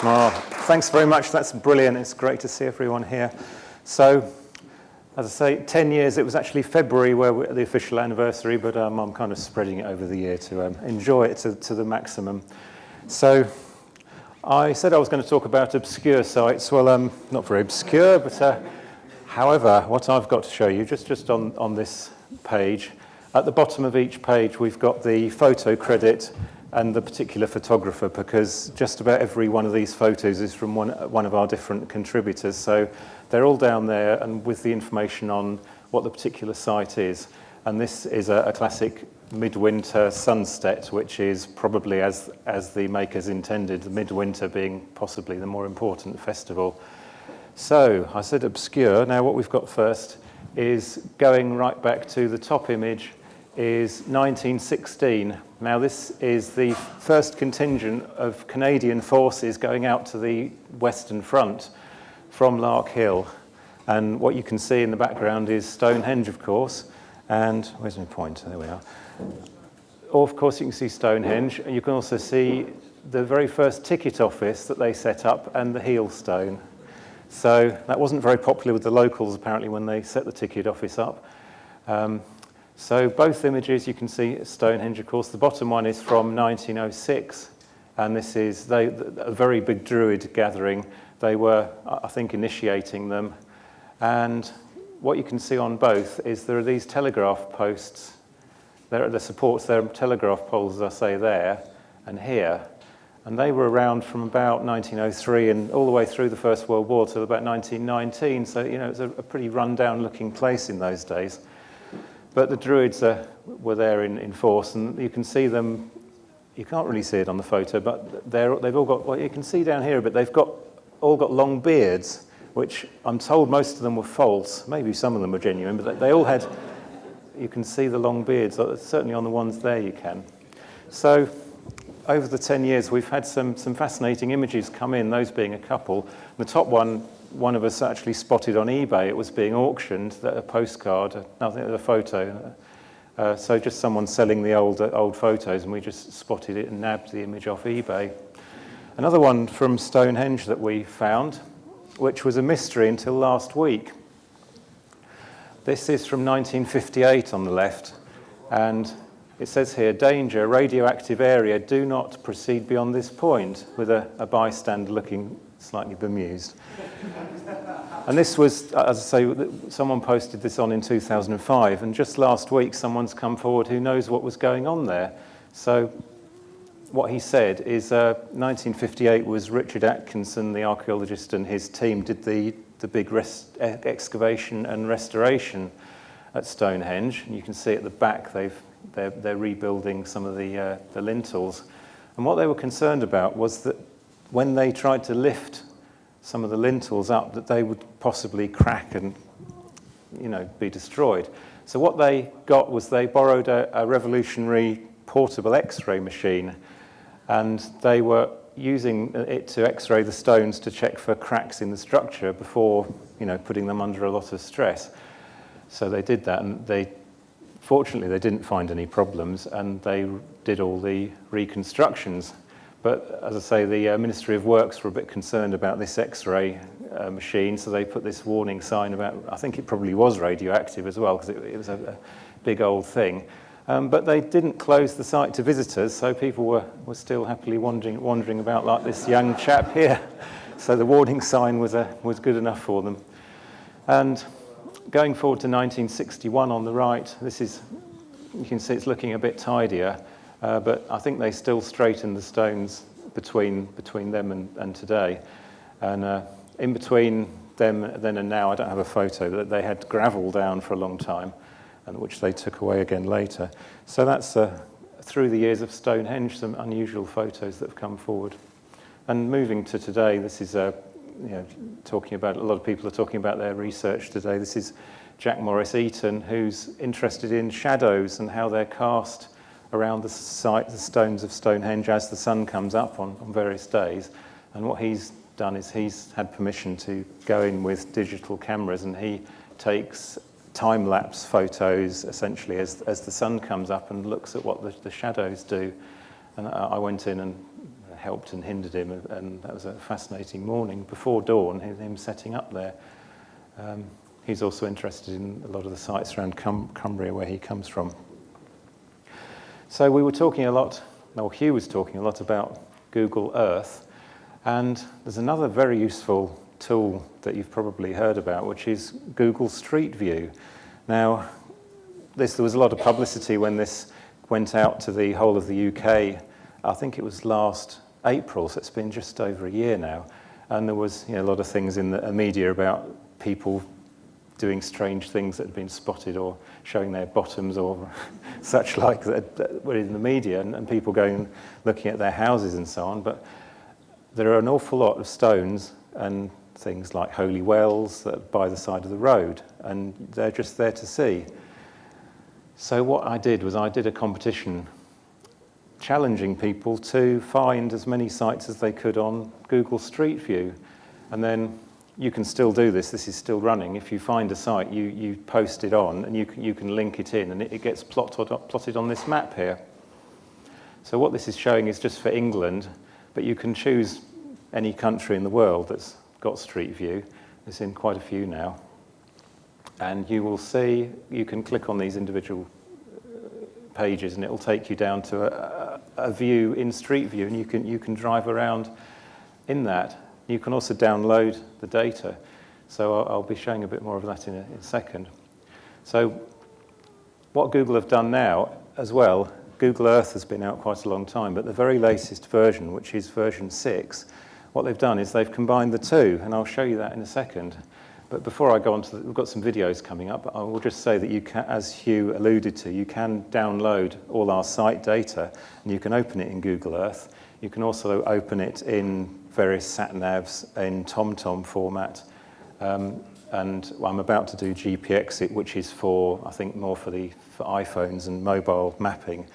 Oh, thanks very much. That's brilliant. It's great to see everyone here. So, as I say, 10 years, it was actually February where the official anniversary, but I'm kind of spreading it over the year to enjoy it to the maximum. So, I said I was going to talk about obscure sites. Well, not very obscure, but however, what I've got to show you, just on this page, at the bottom of each page, we've got the photo credit and the particular photographer, because just about every one of these photos is from one of our different contributors. So they're all down there and with the information on what the particular site is. And this is a classic midwinter sunset, which is probably as the makers intended, the midwinter being possibly the more important festival. So I said obscure. Now what we've got first is going right back to the top image is 1916. Now this is the first contingent of Canadian forces going out to the Western Front from Lark Hill. And what you can see in the background is Stonehenge, of course. And where's my pointer? There we are. Of course, you can see Stonehenge. And you can also see the very first ticket office that they set up and the heel stone. So that wasn't very popular with the locals, apparently, when they set the ticket office up. So both images, you can see Stonehenge, of course. The bottom one is from 1906, and this is a very big Druid gathering. They were, I think, initiating them. And what you can see on both is there are these telegraph posts. There are the supports, there are telegraph poles, as I say, there and here. And they were around from about 1903 and all the way through the First World War till about 1919. So, you know, it's a pretty run-down-looking place in those days. But the Druids were there in force, and you can see them. You can't really see it on the photo, but they've all got, well, you can see down here, but they've all got long beards, which I'm told most of them were false. Maybe some of them were genuine, but they all had, you can see the long beards. Certainly on the ones there you can. So over the 10 years, we've had some fascinating images come in, those being a couple. The top one of us actually spotted on eBay. It was being auctioned, a postcard, a photo. So just someone selling the old photos, and we just spotted it and nabbed the image off eBay. Another one from Stonehenge that we found, which was a mystery until last week. This is from 1958 on the left, and it says here, danger, radioactive area, do not proceed beyond this point, with a bystander looking slightly bemused. And this was, as I say, someone posted this on in 2005, and just last week someone's come forward who knows what was going on there. So what he said is 1958 was Richard Atkinson, the archaeologist, and his team did the big excavation and restoration at Stonehenge. And you can see at the back they're rebuilding some of the lintels. And what they were concerned about was that when they tried to lift some of the lintels up, that they would possibly crack and, you know, be destroyed. So what they got was they borrowed a revolutionary portable X-ray machine, and they were using it to X-ray the stones to check for cracks in the structure before, you know, putting them under a lot of stress. So they did that, and fortunately they didn't find any problems, and they did all the reconstructions. But as I say, the Ministry of Works were a bit concerned about this X-ray machine, so they put this warning sign about, I think it probably was radioactive as well, because it was a big old thing. But they didn't close the site to visitors, so people were still happily wandering about like this young chap here. So the warning sign was good enough for them. And going forward to 1961 on the right, you can see it's looking a bit tidier. But I think they still straighten the stones between them and today. And in between them then and now, I don't have a photo, but they had gravel down for a long time, and which they took away again later. So that's through the years of Stonehenge, some unusual photos that have come forward. And moving to today, this is talking about, a lot of people are talking about their research today. This is Jack Morris Eaton, who's interested in shadows and how they're cast around the site, the stones of Stonehenge, as the sun comes up on various days. And what he's done is he's had permission to go in with digital cameras, and he takes time-lapse photos essentially as the sun comes up and looks at what the shadows do. And I went in and helped and hindered him, and that was a fascinating morning. Before dawn, him setting up there. He's also interested in a lot of the sites around Cumbria, where he comes from. So we were talking a lot, or Hugh was talking a lot about Google Earth, and there's another very useful tool that you've probably heard about, which is Google Street View. Now, there was a lot of publicity when this went out to the whole of the UK. I think it was last April, so it's been just over a year now. And there was a lot of things in the media about people doing strange things that had been spotted, or showing their bottoms, or such like that were in the media, and people going and looking at their houses and so on. But there are an awful lot of stones and things like holy wells that are by the side of the road, and they're just there to see. So what I did was I did a competition challenging people to find as many sites as they could on Google Street View. And then you can still do this. This is still running. If you find a site, you post it on, and you can link it in, and it gets plotted on this map here. So what this is showing is just for England, but you can choose any country in the world that's got Street View. There's in quite a few now. And you will see, you can click on these individual pages, and it will take you down to a view in Street View, and you can drive around in that. You can also download the data. So I'll be showing a bit more of that in a second. So what Google have done now as well, Google Earth has been out quite a long time, but the very latest version, which is version 6, what they've done is they've combined the two, and I'll show you that in a second. But before I go on to we've got some videos coming up. I will just say that you can, as Hugh alluded to, you can download all our site data, and you can open it in Google Earth. You can also open it in various sat-navs in TomTom format. And I'm about to do GPXit, which is I think more for iPhones and mobile mapping.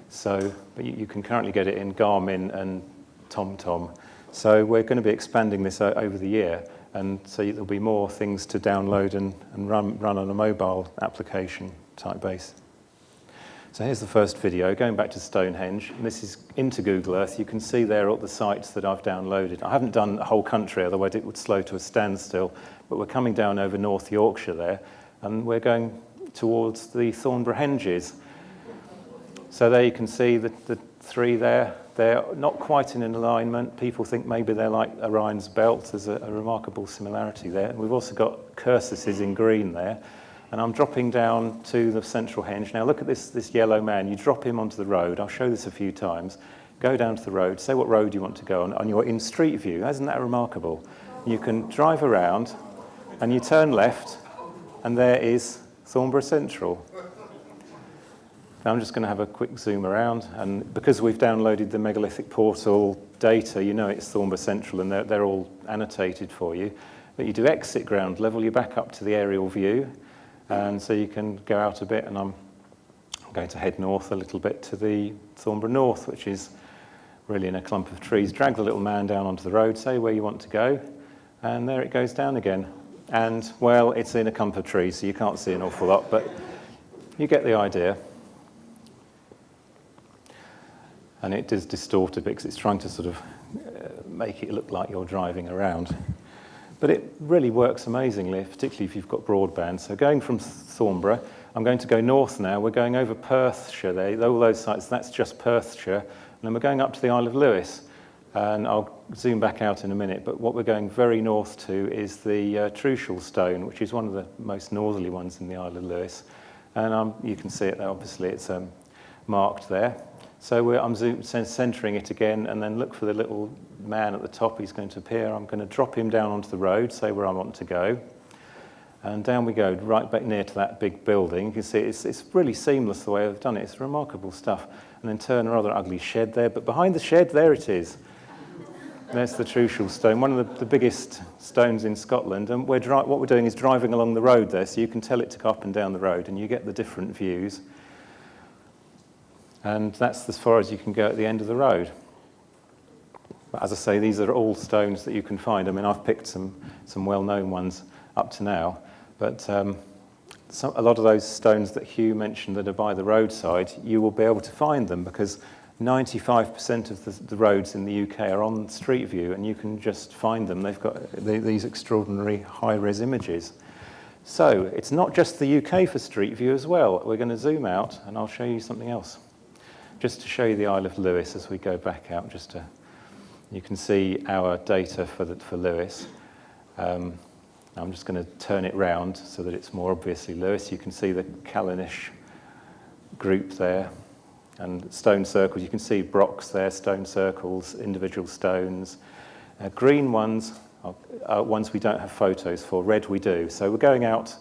So, but you can currently get it in Garmin and TomTom. So we're going to be expanding this over the year. And so there'll be more things to download and run on a mobile application type base. So here's the first video, going back to Stonehenge. And this is into Google Earth. You can see there all the sites that I've downloaded. I haven't done a whole country, otherwise it would slow to a standstill. But we're coming down over North Yorkshire there, and we're going towards the Thornborough Henges. So there you can see the three there. They're not quite in an alignment. People think maybe they're like Orion's belt. There's a remarkable similarity there. And we've also got Cursuses in green there. And I'm dropping down to the central henge. Now look at this yellow man. You drop him onto the road. I'll show this a few times. Go down to the road. Say what road you want to go on. You're in Street View. Isn't that remarkable? You can drive around, and you turn left, and there is Thornborough Central. Now I'm just going to have a quick zoom around, and because we've downloaded the Megalithic portal data, you know it's Thornborough Central, and they're all annotated for you. But you do exit ground level, you're back up to the aerial view, and so you can go out a bit, and I'm going to head north a little bit to the Thornborough North, which is really in a clump of trees. Drag the little man down onto the road, say where you want to go, and there it goes down again. And, well, it's in a clump of trees, so you can't see an awful lot, but you get the idea. And it is distorted because it's trying to sort of make it look like you're driving around. But it really works amazingly, particularly if you've got broadband. So going from Thornborough, I'm going to go north now. We're going over Perthshire there. All those sites, that's just Perthshire. And then we're going up to the Isle of Lewis. And I'll zoom back out in a minute. But what we're going very north to is the Trucial Stone, which is one of the most northerly ones in the Isle of Lewis. And you can see it there, obviously. It's marked there. So I'm centering it again, and then look for the little man at the top. He's going to appear. I'm going to drop him down onto the road, say where I want to go. And down we go, right back near to that big building. You can see it's really seamless the way I've done it. It's remarkable stuff. And then turn a rather ugly shed there. But behind the shed, there it is. There's the Trucial Stone, one of the biggest stones in Scotland. And what we're doing is driving along the road there, so you can tell it to go up and down the road, and you get the different views. And that's as far as you can go at the end of the road. But as I say, these are all stones that you can find. I mean, I've picked some well-known ones up to now, but a lot of those stones that Hugh mentioned that are by the roadside, you will be able to find them because 95% of the roads in the UK are on Street View, and you can just find them. They've got these extraordinary high-res images. So it's not just the UK for Street View as well. We're going to zoom out, and I'll show you something else. Just to show you the Isle of Lewis as we go back out, you can see our data for Lewis. I'm just going to turn it round so that it's more obviously Lewis. You can see the Callanish group there. And stone circles, you can see brocks there, stone circles, individual stones. Green ones are ones we don't have photos for, red we do. So we're going out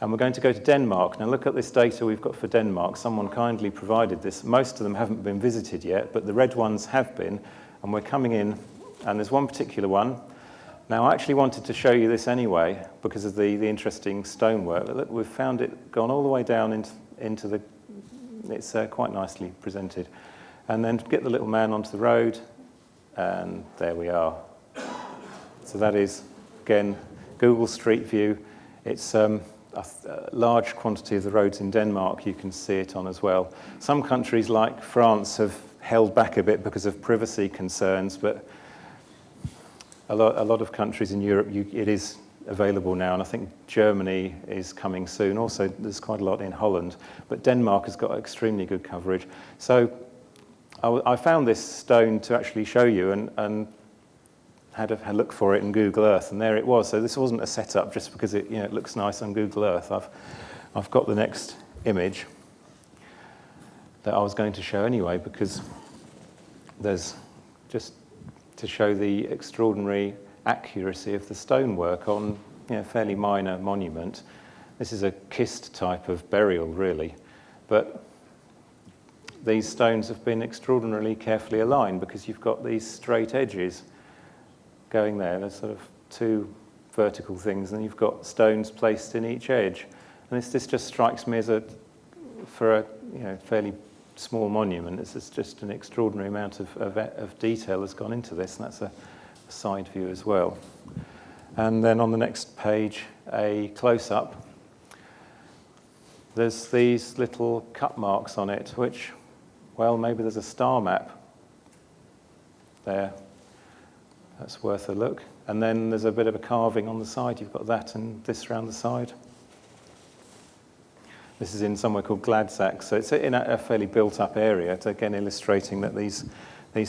and we're going to go to Denmark. Now look at this data we've got for Denmark. Someone kindly provided this. Most of them haven't been visited yet, but the red ones have been. And we're coming in, and there's one particular one. Now I actually wanted to show you this anyway because of the interesting stonework. Look, we've found it gone all the way down into the... It's quite nicely presented. And then get the little man onto the road, and there we are. So that is, again, Google Street View. It's a large quantity of the roads in Denmark you can see it on as well. Some countries like France have held back a bit because of privacy concerns, but a lot of countries in Europe, it is available now, and I think Germany is coming soon. Also, there's quite a lot in Holland, but Denmark has got extremely good coverage. So I found this stone to actually show you, and had a look for it in Google Earth, and there it was. So this wasn't a setup just because it looks nice on Google Earth. I've got the next image that I was going to show anyway, because there's just to show the extraordinary accuracy of the stonework on fairly minor monument. This is a kist type of burial, really, but these stones have been extraordinarily carefully aligned because you've got these straight edges going there. There's sort of two vertical things, and you've got stones placed in each edge. And this just strikes me as for a fairly small monument, it's just an extraordinary amount of detail has gone into this, and that's a side view as well. And then on the next page, a close-up. There's these little cut marks on it, which, well, maybe there's a star map there. That's worth a look. And then there's a bit of a carving on the side. You've got that and this around the side. This is in somewhere called Gladsack, so it's in a fairly built-up area. It's again illustrating that these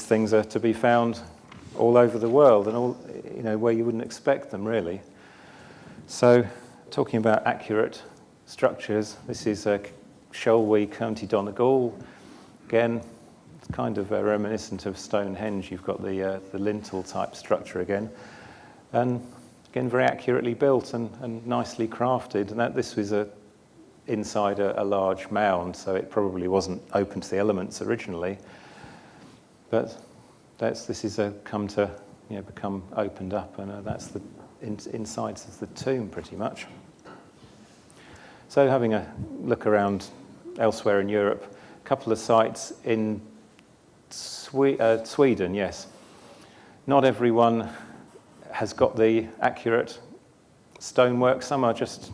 things are to be found all over the world, and all where you wouldn't expect them, really. So, talking about accurate structures, this is Shelwy, County Donegal. Again, it's kind of reminiscent of Stonehenge. You've got the lintel type structure again, and again very accurately built and nicely crafted. And this was inside a large mound, so it probably wasn't open to the elements originally, but this is come to become opened up, and that's the insides of the tomb pretty much. So having a look around elsewhere in Europe, a couple of sites in Sweden, yes. Not everyone has got the accurate stonework. Some are just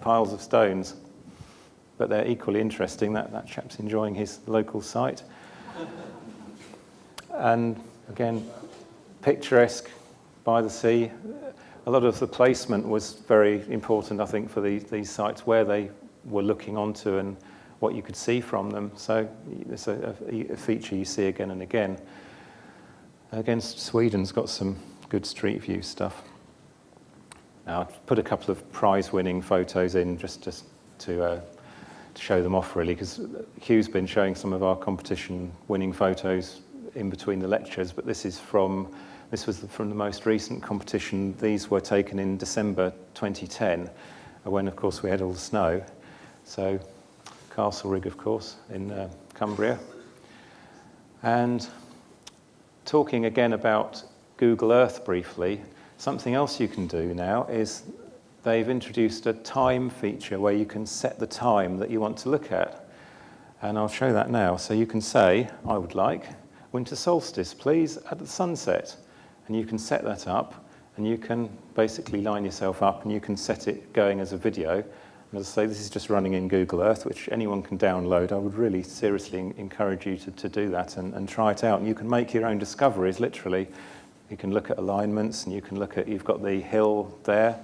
piles of stones, but they're equally interesting. That chap's enjoying his local site. And again, picturesque by the sea. A lot of the placement was very important, I think, for these sites, where they were looking onto and what you could see from them. So it's a feature you see again and again. Again, Sweden's got some good street view stuff. Now, I've put a couple of prize-winning photos in just to show them off, really, because Hugh's been showing some of our competition-winning photos in between the lectures, but this was from the most recent competition. These were taken in December 2010, when, of course, we had all the snow. So, Castlerig, of course, in Cumbria. And talking again about Google Earth briefly, something else you can do now is they've introduced a time feature where you can set the time that you want to look at. And I'll show that now. So you can say, I would like winter solstice, please, at the sunset. And you can set that up, and you can basically line yourself up, and you can set it going as a video. And as I say, this is just running in Google Earth, which anyone can download. I would really seriously encourage you to do that and try it out. And you can make your own discoveries, literally. You can look at alignments, and you can look at, you've got the hill there,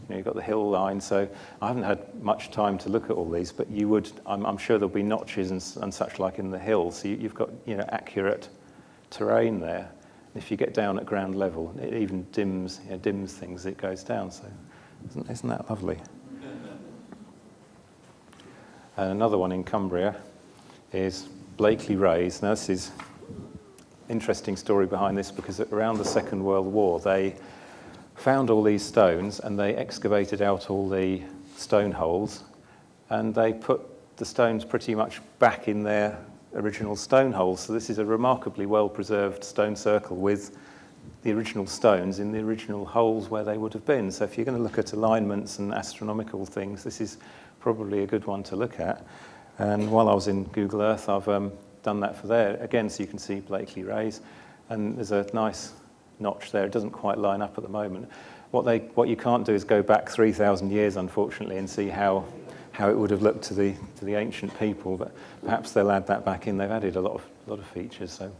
you've got the hill line. So I haven't had much time to look at all these, but you would, I'm sure there'll be notches and such like in the hills. So you've got, accurate terrain there. And if you get down at ground level, it even dims things as it goes down. So isn't that lovely? And another one in Cumbria is Blakely Raise. Now this is interesting story behind this, because around the Second World War they found all these stones and they excavated out all the stone holes, and they put the stones pretty much back in their original stone holes. So this is a remarkably well preserved stone circle with the original stones in the original holes where they would have been. So if you're going to look at alignments and astronomical things, this is probably a good one to look at. And while I was in Google Earth, I've done that for there again, so you can see Blakely Raise, and there's a nice notch there. It doesn't quite line up at the moment. What you can't do is go back 3,000 years, unfortunately, and see how it would have looked to the ancient people. But perhaps they'll add that back in. They've added a lot of features. So,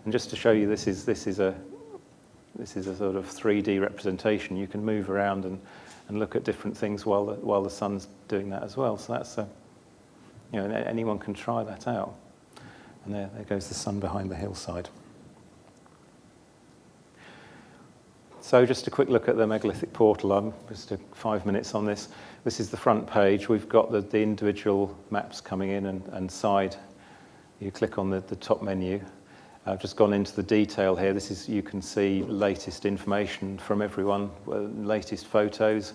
and just to show you, this is a sort of 3D representation. You can move around and look at different things while the sun's doing that as well. So that's anyone can try that out. And there goes the sun behind the hillside. So just a quick look at the megalithic portal. I'm just 5 minutes on this. This is the front page. We've got the individual maps coming in and side. You click on the top menu. I've just gone into the detail here. This is, you can see latest information from everyone, latest photos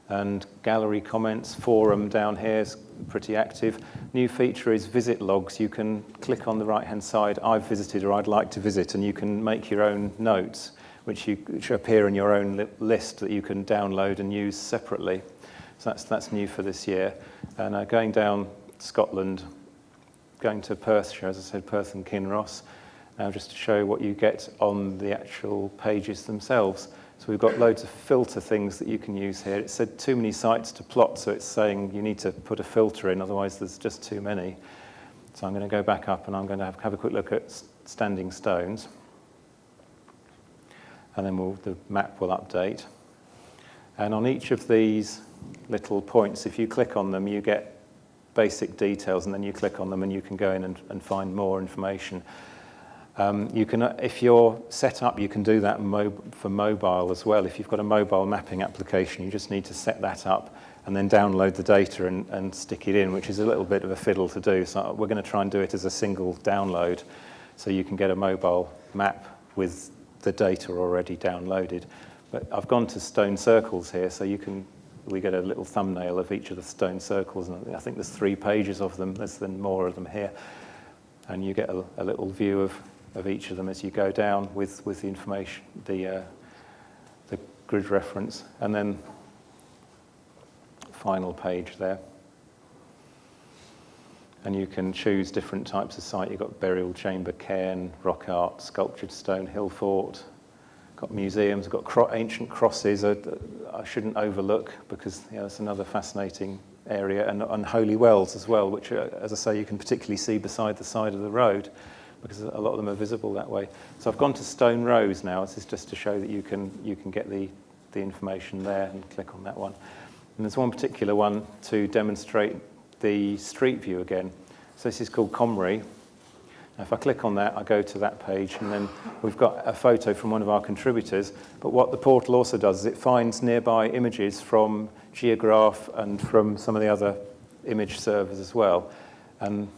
and gallery comments. Forum down here is pretty active. New feature is visit logs. You can click on the right-hand side, I've visited or I'd like to visit, and you can make your own notes, which appear in your own list that you can download and use separately. So that's new for this year. And going down Scotland, going to Perthshire, as I said, Perth and Kinross. Now just to show what you get on the actual pages themselves. So we've got loads of filter things that you can use here. It said too many sites to plot, so it's saying you need to put a filter in, otherwise there's just too many. So I'm going to go back up and I'm going to have a quick look at standing stones. And then the map will update. And on each of these little points, if you click on them, you get basic details, and then you click on them and you can go in and find more information. You can, if you're set up, you can do that for mobile as well. If you've got a mobile mapping application, you just need to set that up and then download the data and stick it in, which is a little bit of a fiddle to do. So we're going to try and do it as a single download, so you can get a mobile map with the data already downloaded. But I've gone to stone circles here, so we get a little thumbnail of each of the stone circles, and I think there's 3 pages of them. There's then more of them here, and you get a little view of each of them as you go down with the information, the grid reference, and then final page there. And you can choose different types of site. You've got burial chamber, cairn, rock art, sculptured stone, hill fort. Got museums, got ancient crosses. I shouldn't overlook, because that's another fascinating area, and holy wells as well, which, as I say, you can particularly see beside the side of the road, because a lot of them are visible that way. So I've gone to Stone Rows now. This is just to show that you can get the information there, and click on that one. And there's one particular one to demonstrate the street view again. So this is called Comrie. Now if I click on that, I go to that page, and then we've got a photo from one of our contributors. But what the portal also does is it finds nearby images from Geograph and from some of the other image servers as well. And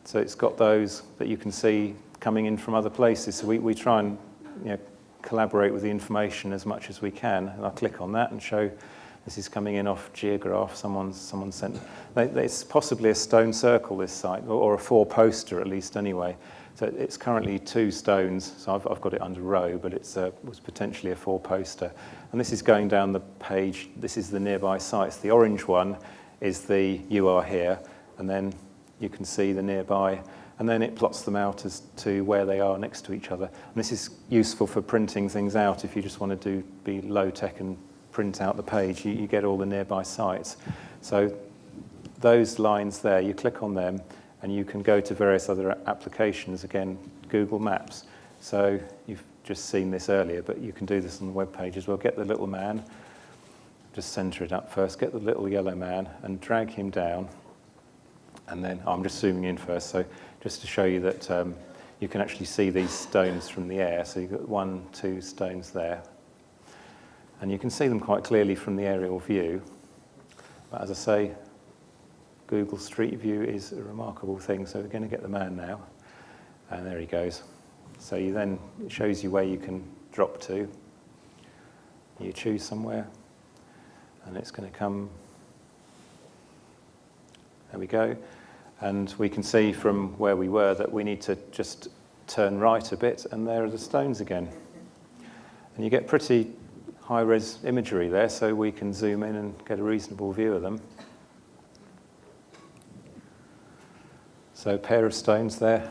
so it's got those that you can see coming in from other places. So we try and collaborate with the information as much as we can. And I'll click on that and show this is coming in off Geograph. Someone sent. It's possibly a stone circle, this site, or a 4-poster at least anyway. So it's currently 2 stones. So I've got it under row, but it was potentially a 4-poster. And this is going down the page. This is the nearby sites. The orange one is the "you are here," and then you can see the nearby, and then it plots them out as to where they are next to each other. And this is useful for printing things out if you just want to be low tech and print out the page. You get all the nearby sites. So those lines there, you click on them, and you can go to various other applications, again, Google Maps. So you've just seen this earlier, but you can do this on the web page as well. Get the little man, just center it up first, get the little yellow man and drag him down. And then I'm just zooming in first, so just to show you that you can actually see these stones from the air. So you've got 1, 2 stones there. And you can see them quite clearly from the aerial view. But as I say, Google Street View is a remarkable thing. So we're going to get the man now. And there he goes. So it shows you where you can drop to. You choose somewhere, and it's going to come. There we go. And we can see from where we were that we need to just turn right a bit, and there are the stones again. And you get pretty high-res imagery there, so we can zoom in and get a reasonable view of them. So a pair of stones there,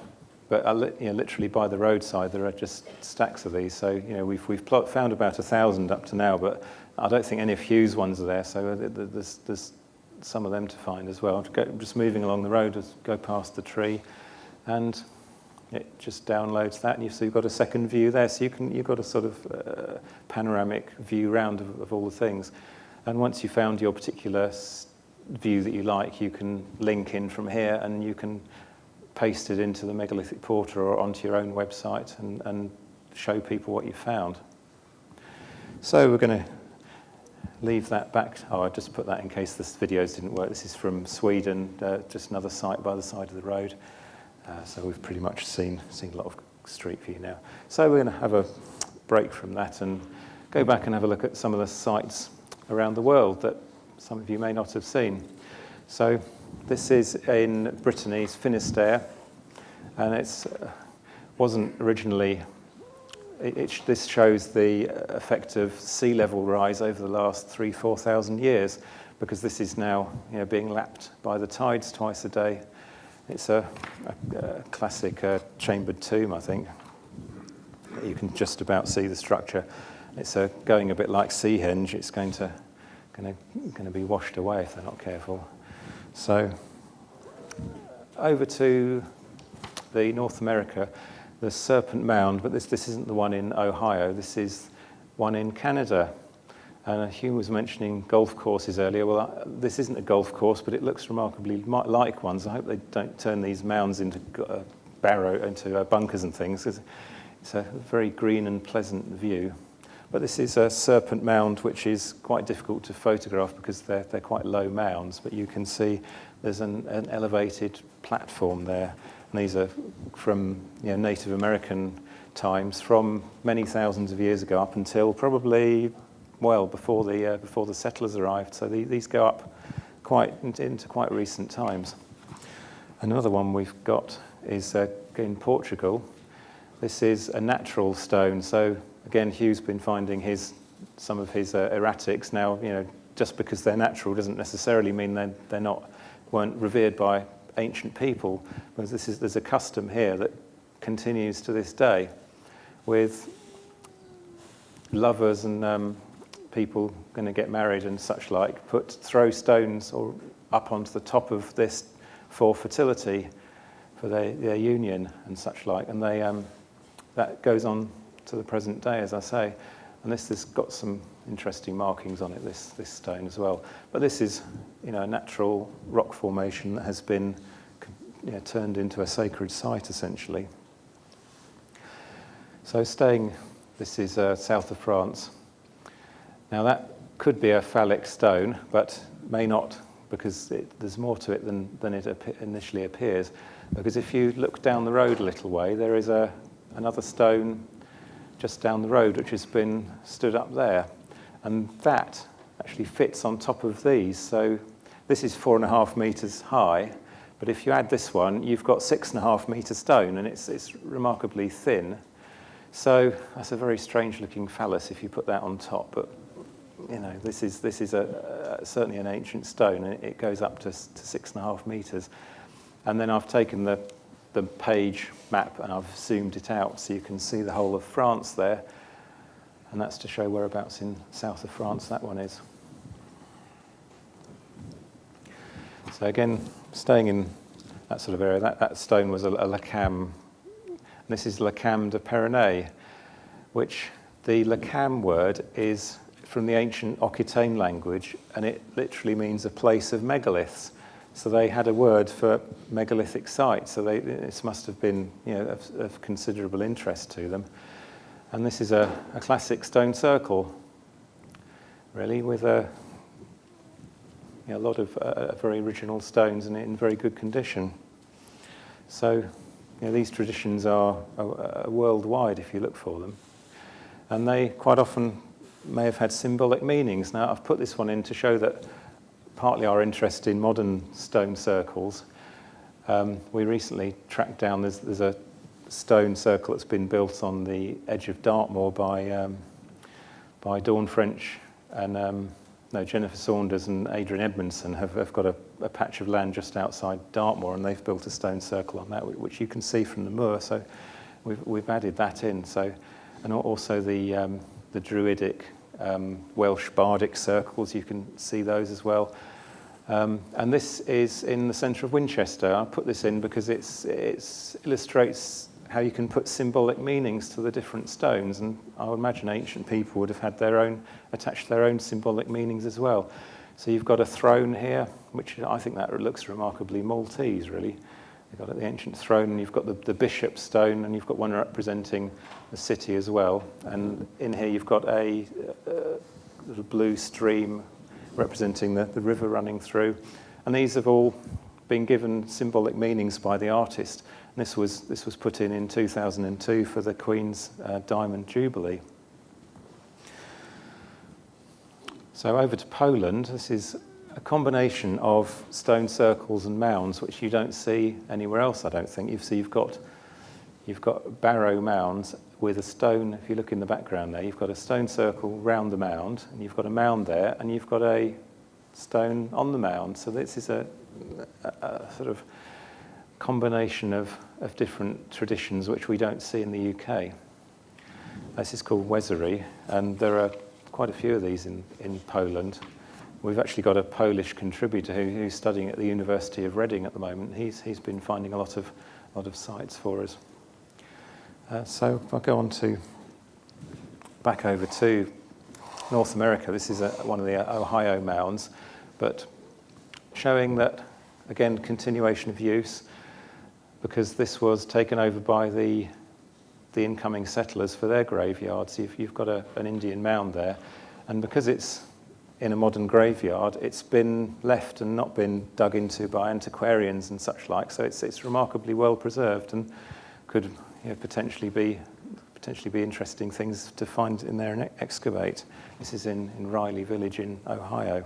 but literally by the roadside there are just stacks of these. So we've found about 1,000 up to now, but I don't think any of Hugh's ones are there. So there's some of them to find as well. Just moving along the road, go past the tree, and it just downloads that, and you've got a second view there. So you've got a sort of panoramic view round of all the things. And once you've found your particular view that you like, you can link in from here, and you can paste it into the Megalithic Portal or onto your own website and show people what you found. So we're going to leave that back. Oh, I just put that in case this videos didn't work. This is from Sweden, just another site by the side of the road. So we've pretty much seen a lot of street view now. So we're going to have a break from that and go back and have a look at some of the sites around the world that some of you may not have seen. So this is in Brittany's Finisterre, and it wasn't originally. This shows the effect of sea level rise over the last 3,000-4,000 years, because this is now being lapped by the tides twice a day. It's a classic chambered tomb, I think. You can just about see the structure. It's going a bit like Seahenge. It's going to be washed away if they're not careful. So over to the North America, the Serpent Mound, but this isn't the one in Ohio. This is one in Canada. And Hugh was mentioning golf courses earlier. Well, this isn't a golf course, but it looks remarkably like one. So I hope they don't turn these mounds into bunkers and things. It's a very green and pleasant view. But this is a Serpent Mound, which is quite difficult to photograph because they're quite low mounds. But you can see there's an elevated platform there. And these are from Native American times, from many thousands of years ago up until probably before the settlers arrived. So these go up into quite recent times. Another one we've got is in Portugal. This is a natural stone. So again, Hugh's been finding some of his erratics. Now, just because they're natural doesn't necessarily mean they weren't revered by ancient people. Because there's a custom here that continues to this day, with lovers and people going to get married and such like throw stones up onto the top of this for fertility, for their union and such like, and that goes on to the present day, as I say. And this has got some interesting markings on it, this stone as well. But this is a natural rock formation that has been turned into a sacred site, essentially. So this is south of France. Now that could be a phallic stone, but may not, because there's more to it than it initially appears. Because if you look down the road a little way, there is another stone just down the road which has been stood up there. And that actually fits on top of these. So this is 4.5 meters high, but if you add this one, you've got 6.5 meter stone, and it's remarkably thin. So that's a very strange looking phallus if you put that on top. But this is certainly an ancient stone, and it goes up to 6.5 meters. And then I've taken the page map and I've zoomed it out so you can see the whole of France there, and that's to show whereabouts in south of France that one is. So again, staying in that sort of area, that stone was a lacam. This is lacam de Pyrénées, which the lacam word is from the ancient Occitan language, and it literally means a place of megaliths. So they had a word for megalithic sites, so this must have been of considerable interest to them. And this is a classic stone circle, really, with a lot of very original stones and in very good condition. So these traditions are worldwide if you look for them. And they quite often may have had symbolic meanings. Now, I've put this one in to show that partly our interest in modern stone circles. We recently tracked down, there's a stone circle that's been built on the edge of Dartmoor by Dawn French and Jennifer Saunders and Adrian Edmondson have got a patch of land just outside Dartmoor, and they've built a stone circle on that, which you can see from the moor. So we've added that in. So, and also the Druidic Welsh bardic circles, you can see those as well. And this is in the centre of Winchester. I put this in because it illustrates how you can put symbolic meanings to the different stones, and I would imagine ancient people would have had attached their own symbolic meanings as well. So you've got a throne here, which I think that looks remarkably Maltese, really. You've got the ancient throne, and you've got the bishop stone, and you've got one representing the city as well. And in here you've got a little blue stream representing the river running through. And these have all been given symbolic meanings by the artist. And this was put in 2002 for the Queen's Diamond Jubilee. So over to Poland, this is a combination of stone circles and mounds, which you don't see anywhere else, I don't think. You've got barrow mounds with a stone. If you look in the background there, you've got a stone circle round the mound, and you've got a mound there, and you've got a stone on the mound. So this is a sort of combination of different traditions which we don't see in the UK. This is called Wezery, and there are quite a few of these in Poland. We've actually got a Polish contributor who's studying at the University of Reading at the moment. He's been finding a lot of sites for us. So if I go on back over to North America, this is one of the Ohio mounds, but showing that, again, continuation of use, because this was taken over by the incoming settlers for their graveyards. You've got an Indian mound there, and because it's in a modern graveyard, it's been left and not been dug into by antiquarians and such like, so it's remarkably well preserved and could potentially be interesting things to find in there and excavate. This is in Riley Village in Ohio.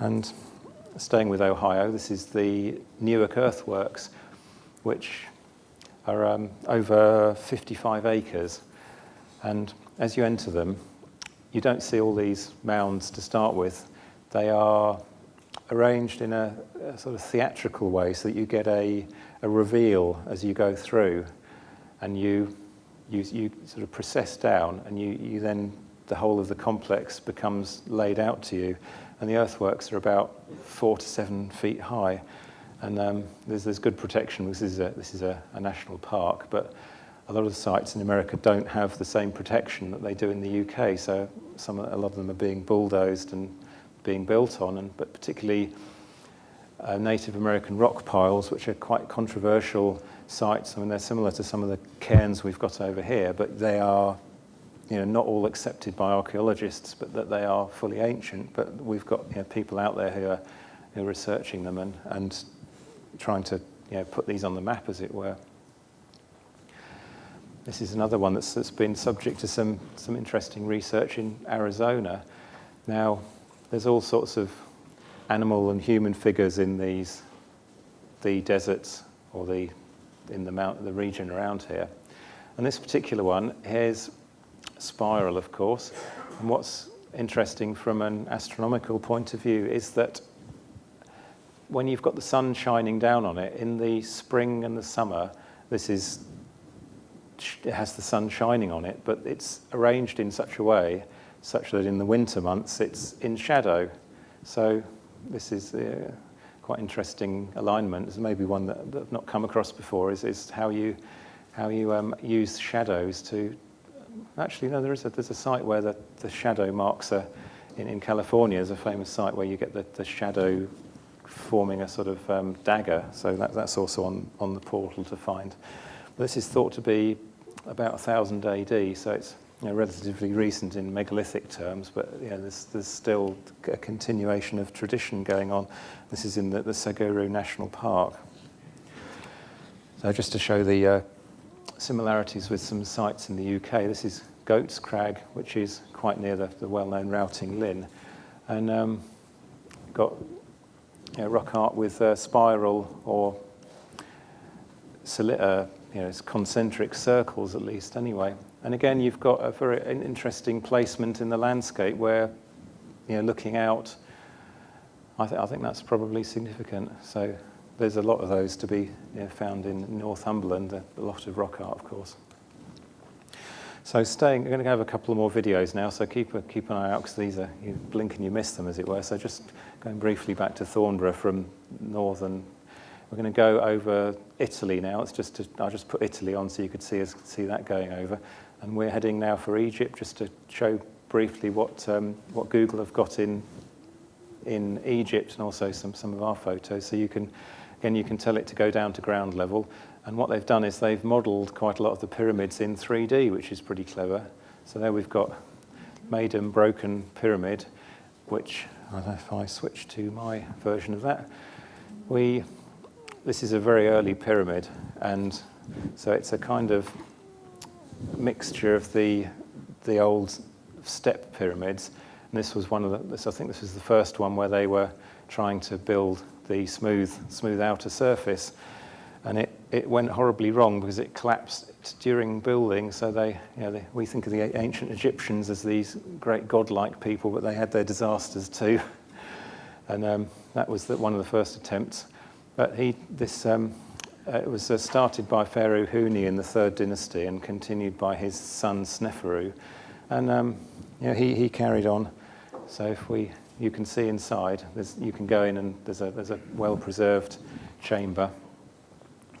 And staying with Ohio, this is the Newark Earthworks, which are over 55 acres. And as you enter them, you don't see all these mounds to start with. They are arranged in a sort of theatrical way so that you get a reveal as you go through, and you sort of process down, and you then, the whole of the complex becomes laid out to you. And the earthworks are about 4 to 7 feet high, and there's good protection because this is a national park, but a lot of the sites in America don't have the same protection that they do in the UK, so a lot of them are being bulldozed and being built on, but particularly Native American rock piles, which are quite controversial sites. I mean, they're similar to some of the cairns we've got over here, but they are not all accepted by archaeologists, but that they are fully ancient. But we've got people out there who are researching them and trying to put these on the map, as it were. This is another one that's been subject to some interesting research in Arizona. Now, there's all sorts of animal and human figures in the deserts or in the region around here. And this particular one here's a spiral, of course. And what's interesting from an astronomical point of view is that when you've got the sun shining down on it in the spring and the summer, it has the sun shining on it, but it's arranged in such a way such that in the winter months it's in shadow. So this is quite interesting alignment. It's maybe one that I've not come across before. Is how you use shadows to. Actually, no, there's a site where the shadow marks in California. There's a famous site where you get the shadow forming a sort of dagger. So that's also on the portal to find. But this is thought to be about 1000 AD. So it's relatively recent in megalithic terms, but there's still a continuation of tradition going on. This is in the Saguru National Park. So just to show the similarities with some sites in the UK, this is Goat's Crag, which is quite near the well-known Routing Linn, and got rock art with spiral or it's concentric circles at least anyway. And again, you've got a very interesting placement in the landscape where, looking out, I think that's probably significant. So there's a lot of those to be found in Northumberland, a lot of rock art, of course. So we're going to have a couple of more videos now, so keep an eye out, because these are, you blink and you miss them, as it were. So just going briefly back to Thornborough from northern. We're going to go over Italy now. I'll just put Italy on so you could see that going over. And we're heading now for Egypt, just to show briefly what Google have got in Egypt, and also some of our photos. So you can tell it to go down to ground level. And what they've done is they've modelled quite a lot of the pyramids in 3D, which is pretty clever. So there we've got Maiden Broken Pyramid, which, I don't know if I switch to my version of that. This is a very early pyramid, and so it's a kind of mixture of the old step pyramids. And this was I think this was the first one where they were trying to build the smooth outer surface, and it went horribly wrong because it collapsed during building. So we think of the ancient Egyptians as these great godlike people, but they had their disasters too. And that was one of the first attempts. But it was started by Pharaoh Huni in the 3rd dynasty and continued by his son Sneferu, and he carried on. So you can see inside. You can go in, and there's a well-preserved chamber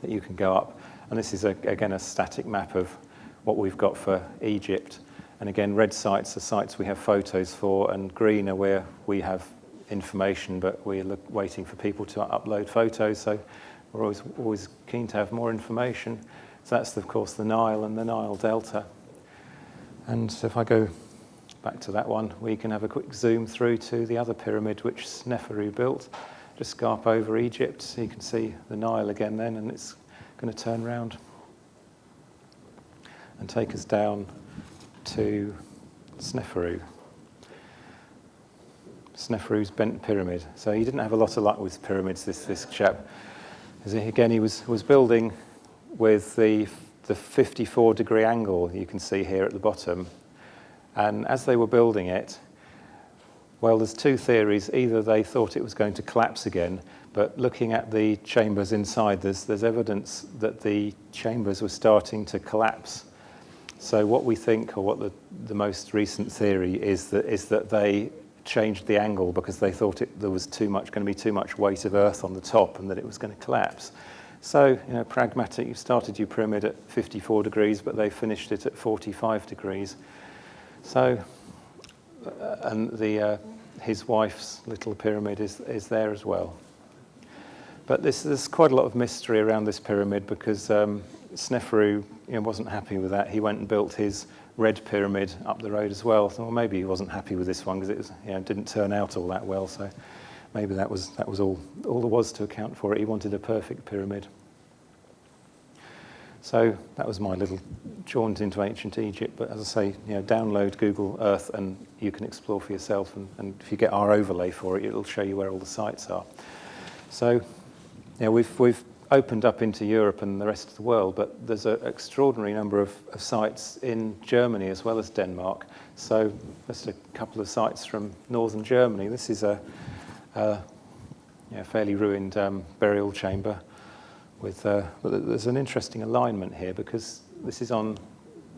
that you can go up. And this is again a static map of what we've got for Egypt. And again, red sites are sites we have photos for, and green are where we have information, but we're waiting for people to upload photos. So we're always keen to have more information. So that's, of course, the Nile and the Nile Delta. And so if I go back to that one, we can have a quick zoom through to the other pyramid which Sneferu built. Just scarp over Egypt, so you can see the Nile again then, and it's going to turn round and take us down to Sneferu. Sneferu's bent pyramid. So he didn't have a lot of luck with pyramids, this chap. Again, he was building with the 54-degree angle you can see here at the bottom. And as they were building it, well, there's two theories. Either they thought it was going to collapse again, but looking at the chambers inside, there's evidence that the chambers were starting to collapse. So what we think, or what the most recent theory is that they changed the angle because they thought there was going to be too much weight of earth on the top, and that it was going to collapse. So, pragmatic. You started your pyramid at 54 degrees, but they finished it at 45 degrees. So, and his wife's little pyramid is there as well. But there's quite a lot of mystery around this pyramid, because Sneferu wasn't happy with that. He went and built his red pyramid up the road as well. Well, maybe he wasn't happy with this one because it didn't turn out all that well. So maybe that was all there was to account for it. He wanted a perfect pyramid. So that was my little jaunt into ancient Egypt. But as I say, download Google Earth and you can explore for yourself. And if you get our overlay for it, it'll show you where all the sites are. So we've opened up into Europe and the rest of the world, but there's an extraordinary number of sites in Germany as well as Denmark. So just a couple of sites from northern Germany. This is a fairly ruined burial chamber. But there's an interesting alignment here, because this is you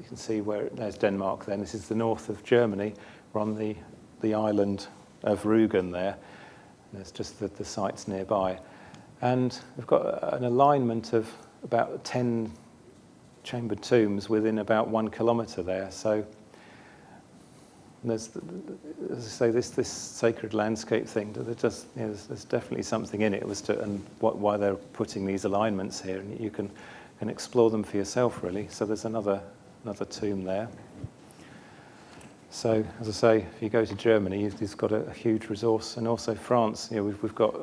can see there's Denmark then. This is the north of Germany. We're on the island of Rügen there. There's just the sites nearby. And we've got an alignment of about 10 chambered tombs within about 1 kilometre there. So there's, as I say, this sacred landscape thing, there's definitely something in it and why they're putting these alignments here, and you can explore them for yourself, really. So there's another tomb there. So, as I say, if you go to Germany, you've got a huge resource, and also France. We've got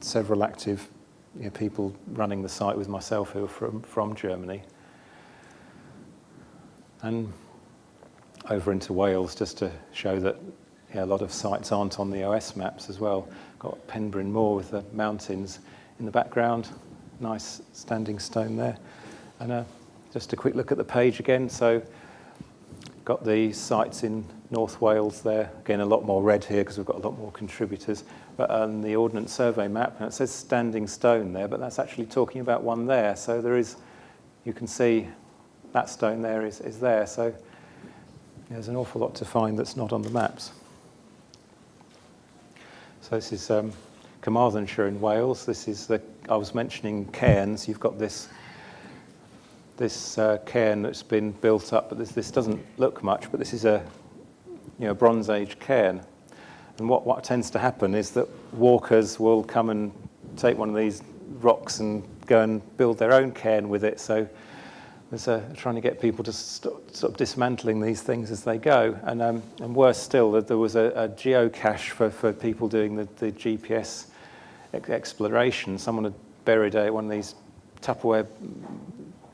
several active people running the site with myself who are from Germany, and over into Wales, just to show that a lot of sites aren't on the OS maps as well. Got Penbryn Moor with the mountains in the background, nice standing stone there, and just a quick look at the page again. So. Got the sites in North Wales there. Again, a lot more red here because we've got a lot more contributors. But on the Ordnance Survey map, and it says standing stone there, but that's actually talking about one there. So there is, you can see that stone there is there. So there's an awful lot to find that's not on the maps. So this is Carmarthenshire in Wales. This is I was mentioning cairns. You've got this cairn that's been built up, but this doesn't look much, but this is a Bronze Age cairn. And what tends to happen is that walkers will come and take one of these rocks and go and build their own cairn with it. So there's trying to get people to stop dismantling these things as they go. And worse still, that there was a geocache for people doing the GPS exploration. Someone had buried one of these Tupperware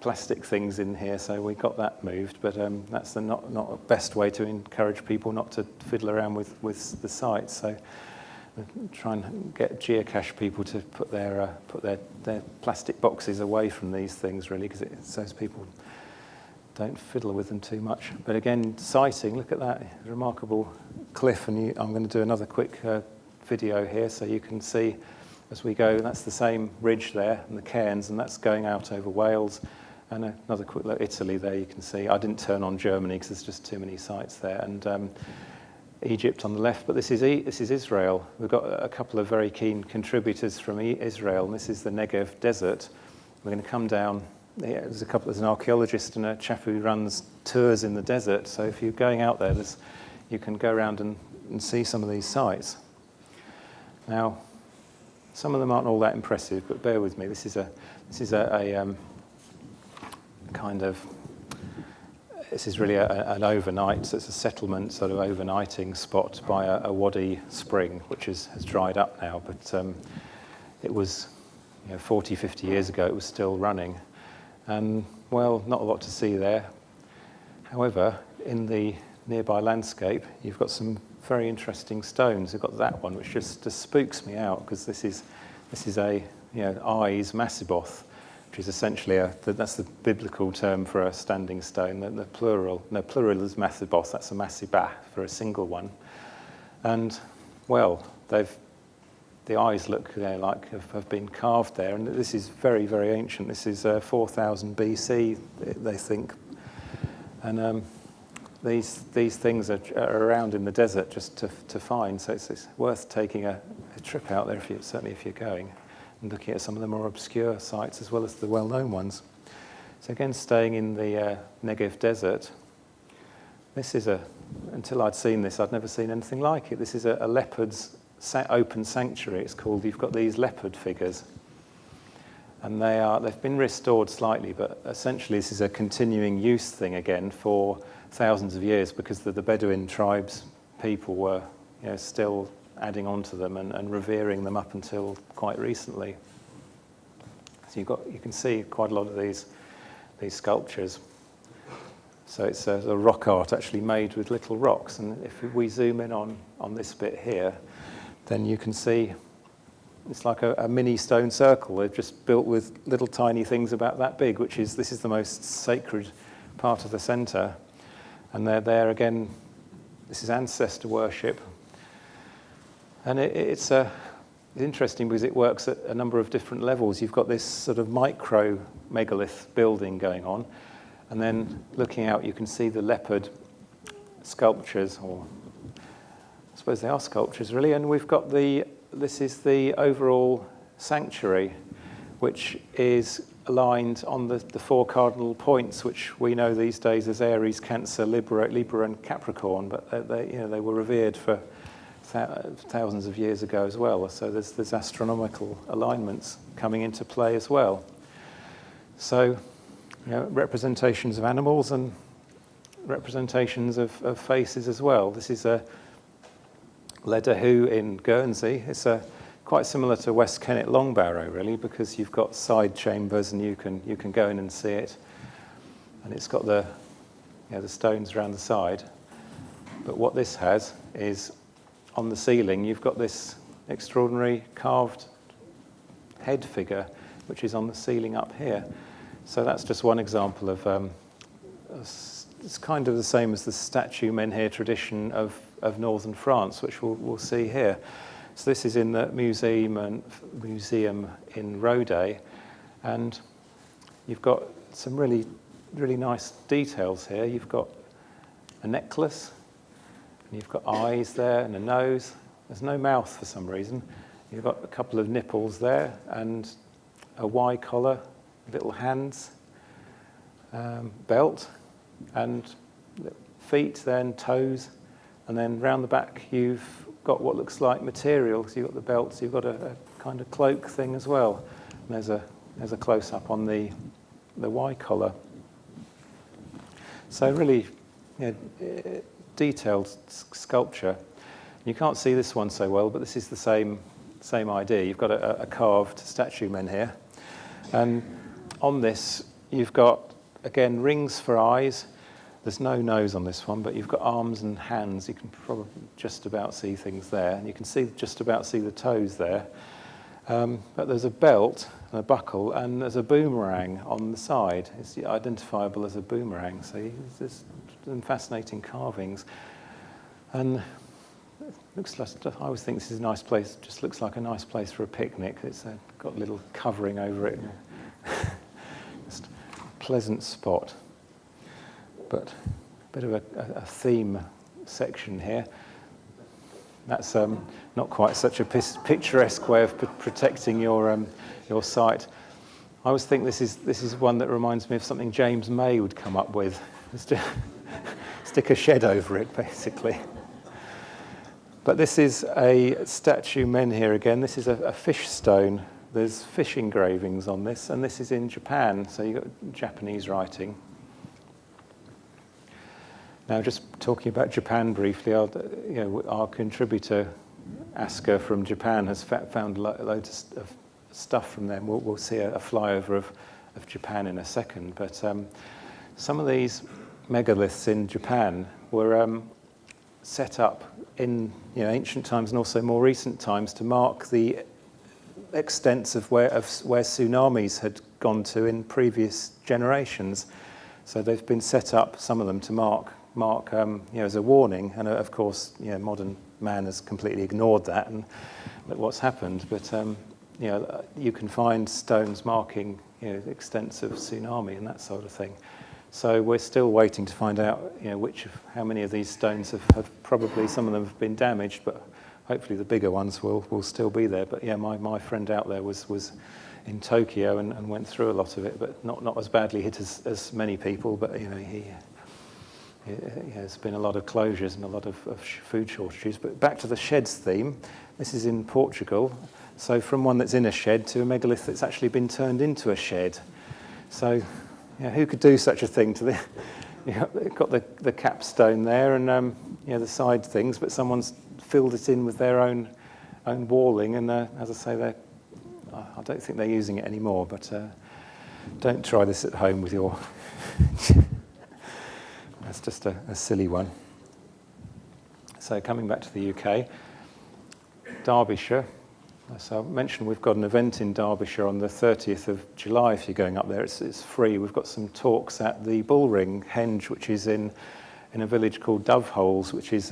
plastic things in here, so we got that moved, but that's not the best way to encourage people not to fiddle around with the site. So try and get geocache people to put their plastic boxes away from these things, really, because it says people don't fiddle with them too much. But again, sighting, look at that remarkable cliff, and I'm going to do another quick video here so you can see as we go. That's the same ridge there and the cairns, and that's going out over Wales. And another quick look, Italy there, you can see. I didn't turn on Germany because there's just too many sites there. And Egypt on the left, but this is Israel. We've got a couple of very keen contributors from Israel, and this is the Negev Desert. We're going to come down. There's an archaeologist and a chap who runs tours in the desert. So if you're going out there, you can go around and see some of these sites. Now, some of them aren't all that impressive, but bear with me. This is a this is really an overnight, so it's a settlement sort of overnighting spot by a wadi spring, which has dried up now, but it was 40, 50 years ago, it was still running. And, well, not a lot to see there. However, in the nearby landscape, you've got some very interesting stones. You've got that one, which just spooks me out, because this is a Eyes Massiboth, which is essentially that's the biblical term for a standing stone. The plural is Massiboth. That's a Massibah for a single one. And well, the eyes look like have been carved there, and this is very, very ancient. This is 4000 BC, they think, and these things are around in the desert just to find. So it's worth taking a trip out there certainly if you're going, and looking at some of the more obscure sites as well as the well-known ones. So again, staying in the Negev Desert, this is until I'd seen this, I'd never seen anything like it. This is a leopard's open sanctuary, it's called. You've got these leopard figures, and they've been restored slightly, but essentially this is a continuing use thing again for thousands of years, because the Bedouin tribes people were still adding on to them and revering them up until quite recently. So you can see quite a lot of these sculptures. So it's a rock art actually made with little rocks, and if we zoom in on this bit here, then you can see it's like a mini stone circle. They've just built with little tiny things about that big, this is the most sacred part of the centre. And they're there again. This is ancestor worship. And it's interesting because it works at a number of different levels. You've got this sort of micro megalith building going on, and then looking out you can see the leopard sculptures, or I suppose they are sculptures really, and we've got the this is the overall sanctuary, which is aligned on the four cardinal points, which we know these days as Aries, Cancer, Libra, and Capricorn, but they were revered for thousands of years ago as well. So there's astronomical alignments coming into play as well. So, representations of animals and representations of faces as well. This is a Ledahu in Guernsey. It's quite similar to West Kennet Long Barrow, really, because you've got side chambers and you can go in and see it, and it's got the stones around the side. But what this has is on the ceiling you've got this extraordinary carved head figure, which is on the ceiling up here. So that's just one example of it's kind of the same as the statue menhir tradition of northern France, which we'll see here. So this is in the museum in Rodez, and you've got some really, really nice details here. You've got a necklace, and you've got eyes there and a nose. There's no mouth for some reason. You've got a couple of nipples there and a Y collar, little hands, belt, and feet, then toes, and then round the back you've got what looks like material. So you've got the belts, you've got a kind of cloak thing as well. And there's a close-up on the Y collar. So really detailed sculpture. You can't see this one so well, but this is the same idea. You've got a carved statue menhir, and on this you've got, again, rings for eyes. There's no nose on this one, but you've got arms and hands. You can probably just about see things there, and you can just about see the toes there. But there's a belt and a buckle, and there's a boomerang on the side. It's identifiable as a boomerang. So there's some fascinating carvings. And it looks like, I always think this is a nice place. Just looks like a nice place for a picnic. It's got a little covering over it. Just a pleasant spot. But a bit of a theme section here. That's not quite such a picturesque way of protecting your site. I always think this is one that reminds me of something James May would come up with. Stick a shed over it, basically. But this is a statue menhir again. This is a fish stone. There's fish engravings on this, and this is in Japan, so you've got Japanese writing. Now, just talking about Japan briefly, our contributor, Asker from Japan, has found loads of stuff from them. We'll see a flyover of Japan in a second. But some of these megaliths in Japan were set up in ancient times and also more recent times to mark the extents of where tsunamis had gone to in previous generations. So they've been set up, some of them, to mark as a warning, and of course, modern man has completely ignored that and what's happened. But you can find stones marking extents of tsunami and that sort of thing. So we're still waiting to find out how many of these stones have probably, some of them have been damaged, but hopefully the bigger ones will still be there. But my friend out there was in Tokyo and went through a lot of it, but not as badly hit as many people. But there's been a lot of closures and a lot of food shortages. But back to the sheds theme, this is in Portugal. So from one that's in a shed to a megalith that's actually been turned into a shed. So who could do such a thing to the... They've got the capstone there and the side things, but someone's filled it in with their own walling. And as I say, I don't think they're using it anymore, but don't try this at home with your... That's just a silly one. So coming back to the UK, Derbyshire. So I mentioned we've got an event in Derbyshire on the 30th of July if you're going up there. It's free. We've got some talks at the Bullring Henge, which is in a village called Doveholes, which is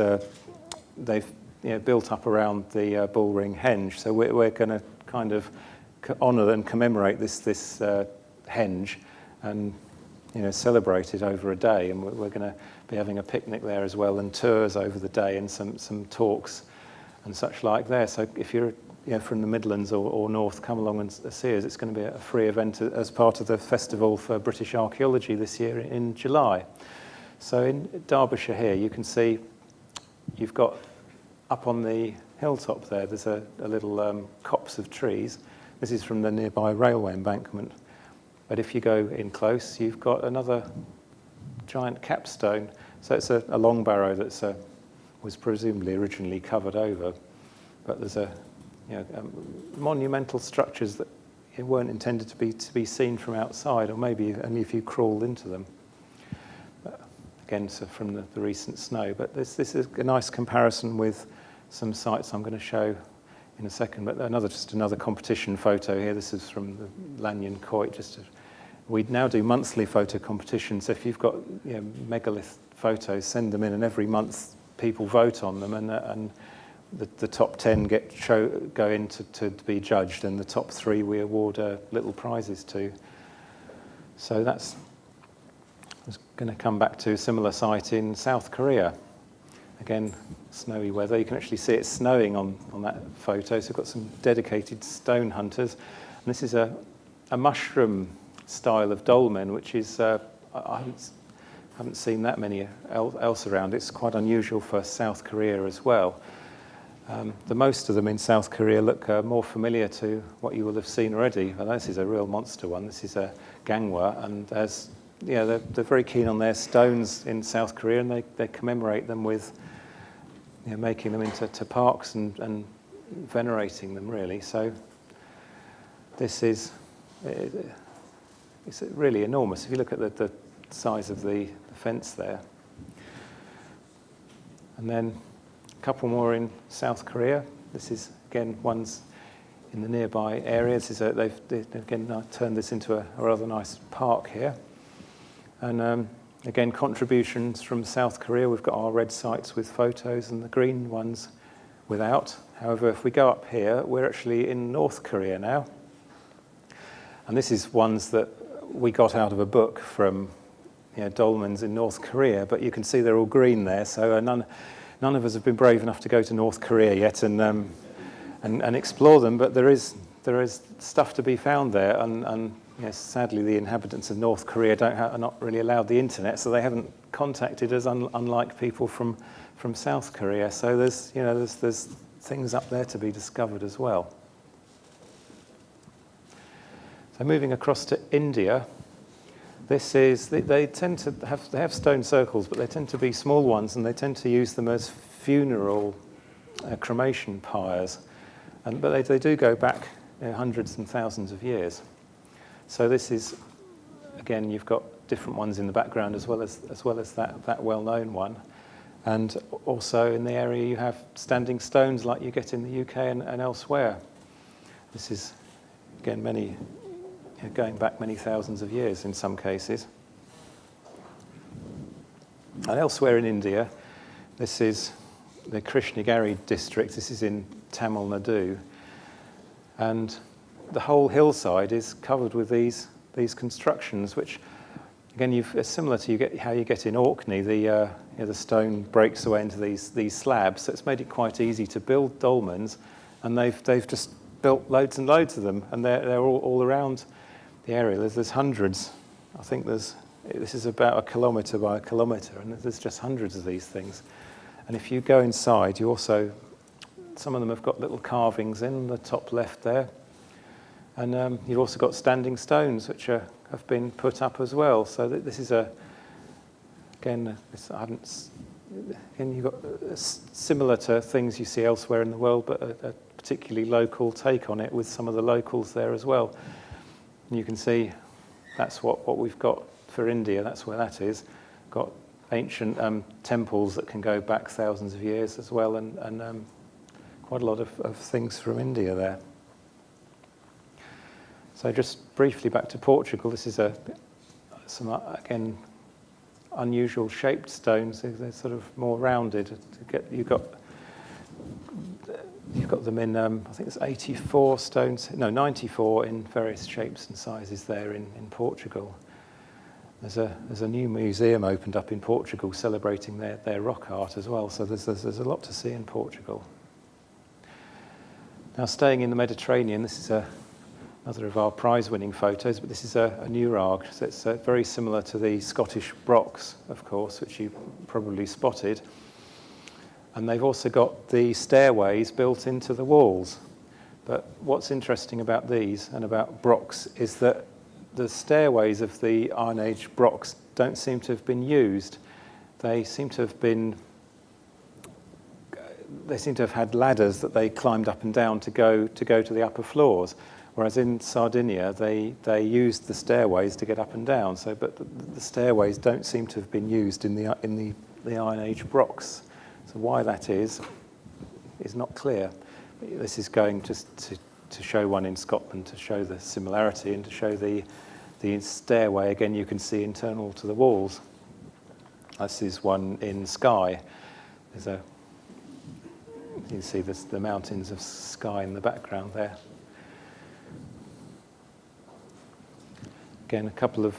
they've built up around the Bullring Henge. So we're going to kind of honour and commemorate this henge and celebrate it over a day. And we're going to be having a picnic there as well and tours over the day and some talks and such like there. So if you're from the Midlands or North, come along and see us. It's going to be a free event as part of the Festival for British Archaeology this year in July. So in Derbyshire here, you can see you've got up on the hilltop there's a little copse of trees. This is from the nearby railway embankment. But if you go in close, you've got another giant capstone. So it's a long barrow that was presumably originally covered over. But there's monumental structures that weren't intended to be seen from outside, or maybe only if you crawled into them. But again, so from the recent snow. But this is a nice comparison with some sites I'm going to show in a second. But just another competition photo here. This is from the Lanyon Coit. We now do monthly photo competitions. So if you've got megalith photos, send them in, and every month people vote on them, and the top 10 go in to be judged, and the top 3 we award little prizes to. So I was going to come back to a similar site in South Korea. Again, snowy weather. You can actually see it snowing on that photo. So we've got some dedicated stone hunters. And this is a mushroom style of dolmen, which is, I haven't seen that many else around. It's quite unusual for South Korea as well. The most of them in South Korea look more familiar to what you will have seen already. Well, this is a real monster one. This is a gangwa, and they're very keen on their stones in South Korea, and they commemorate them with making them into parks and venerating them, really. So this is it's really enormous. If you look at the size of the fence there. And then a couple more in South Korea. This is, again, one's in the nearby areas. They've again turned this into a rather nice park here. And again, contributions from South Korea. We've got our red sites with photos and the green ones without. However, if we go up here, we're actually in North Korea now. And this is ones that we got out of a book from dolmens in North Korea, but you can see they're all green there. So none of us have been brave enough to go to North Korea yet and explore them. But there is stuff to be found there, and sadly the inhabitants of North Korea are not really allowed the internet, so they haven't contacted us, unlike people from South Korea. So there's things up there to be discovered as well. So moving across to India, this is they tend to have stone circles, but they tend to be small ones, and they tend to use them as funeral cremation pyres, but they do go back hundreds and thousands of years. So this is, again, you've got different ones in the background as well as that well-known one, and also in the area you have standing stones like you get in the UK and elsewhere. This is, again, going back many thousands of years in some cases. And elsewhere in India, this is the Krishnagiri district. This is in Tamil Nadu, and the whole hillside is covered with these constructions, which, again, it's similar to how you get in Orkney. The stone breaks away into these slabs, so it's made it quite easy to build dolmens, and they've just built loads and loads of them, and they're all around the area. There's hundreds. I think this is about 1 kilometre by 1 kilometre, and there's just hundreds of these things. And if you go inside, some of them have got little carvings in the top left there. And you've also got standing stones, which have been put up as well. So this is you've got similar to things you see elsewhere in the world, but a particularly local take on it with some of the locals there as well. And you can see that's what we've got for India. That's where that is. Got ancient temples that can go back thousands of years as well, and quite a lot of things from India there. So just briefly back to Portugal. This is some again unusual shaped stones. They're sort of more rounded. You've got them in I think it's 94 stones. No, 94 in various shapes and sizes there in Portugal. There's a new museum opened up in Portugal celebrating their rock art as well. So there's a lot to see in Portugal. Now, staying in the Mediterranean, this is another of our prize-winning photos, but this is a Newark, so it's very similar to the Scottish Brochs, of course, which you probably spotted. And they've also got the stairways built into the walls. But what's interesting about these and about Brochs is that the stairways of the Iron Age Brochs don't seem to have been used. They seem to have had ladders that they climbed up and down to go to the upper floors. Whereas in Sardinia, they used the stairways to get up and down. But the stairways don't seem to have been used in the Iron Age Brochs. So why that is not clear. This is going to show one in Scotland to show the similarity and to show the stairway. Again, you can see internal to the walls. This is one in Skye. You can see the mountains of Skye in the background there. Again, a couple of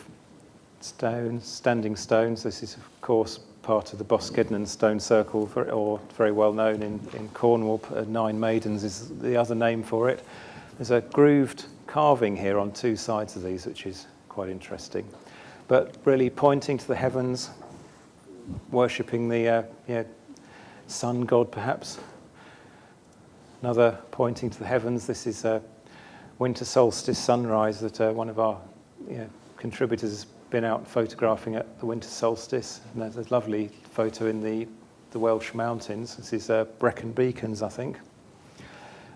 standing stones. This is, of course, part of the Boskednan stone circle, or very well known in Cornwall. Nine Maidens is the other name for it. There's a grooved carving here on two sides of these, which is quite interesting. But really pointing to the heavens, worshipping the sun god, perhaps. Another pointing to the heavens. This is a winter solstice sunrise that one of our contributors has been out photographing at the winter solstice. And there's a lovely photo in the Welsh mountains. This is Brecon Beacons, I think.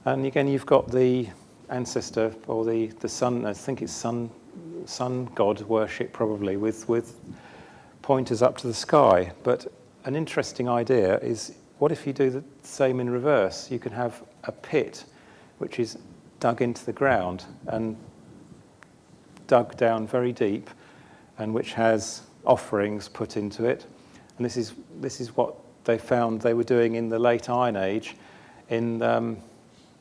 And again, you've got the ancestor, or the sun, I think it's sun god worship probably, with pointers up to the sky. But an interesting idea is, what if you do the same in reverse? You can have a pit which is dug into the ground and dug down very deep, and which has offerings put into it. And this is what they found they were doing in the late Iron Age,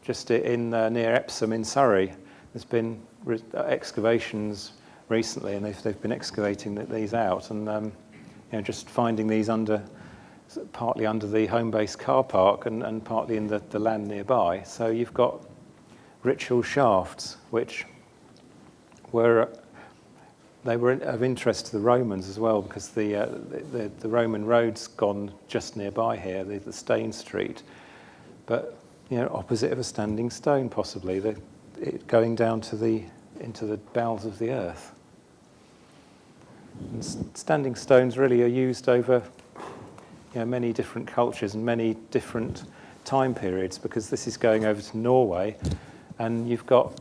just near Epsom in Surrey. There's been excavations recently, and they've been excavating these out, and just finding these partly under the home base car park and partly in the land nearby. So you've got ritual shafts, which were of interest to the Romans as well, because the Roman road's gone just nearby here, the Stane Street, but opposite of a standing stone, possibly, it going down into the bowels of the earth. And standing stones really are used over many different cultures and many different time periods, because this is going over to Norway, and you've got,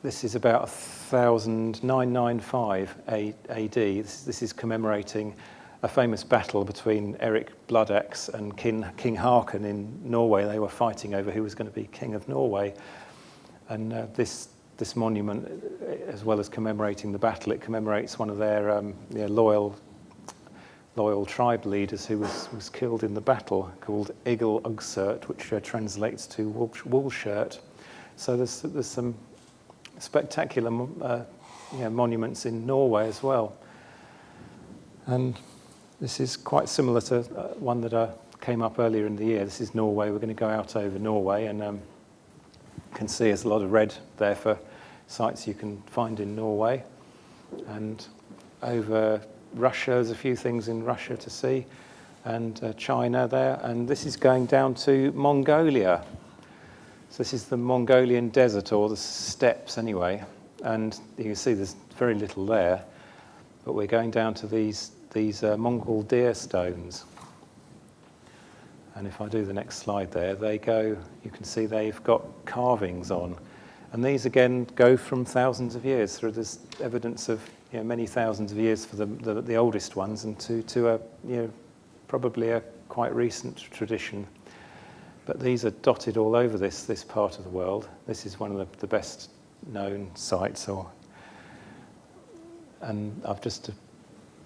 this is about 995 AD. This is commemorating a famous battle between Eric Bloodaxe and King Haakon in Norway. They were fighting over who was going to be king of Norway. And this monument, as well as commemorating the battle, it commemorates one of their loyal tribe leaders who was killed in the battle, called Egil Ugsert, which translates to wool shirt. So there's some spectacular monuments in Norway as well. And this is quite similar to one that came up earlier in the year. This is Norway. We're going to go out over Norway, and you can see there's a lot of red there for sites you can find in Norway. And over Russia, there's a few things in Russia to see, and China there. And this is going down to Mongolia. So this is the Mongolian desert, or the steppes anyway. And you can see there's very little there, but we're going down to these Mongol deer stones. And if I do the next slide there, you can see they've got carvings on. And these again go from thousands of years. So there's evidence of many thousands of years for the oldest ones, and to probably a quite recent tradition. But these are dotted all over this part of the world. This is one of the best known sites, and I've just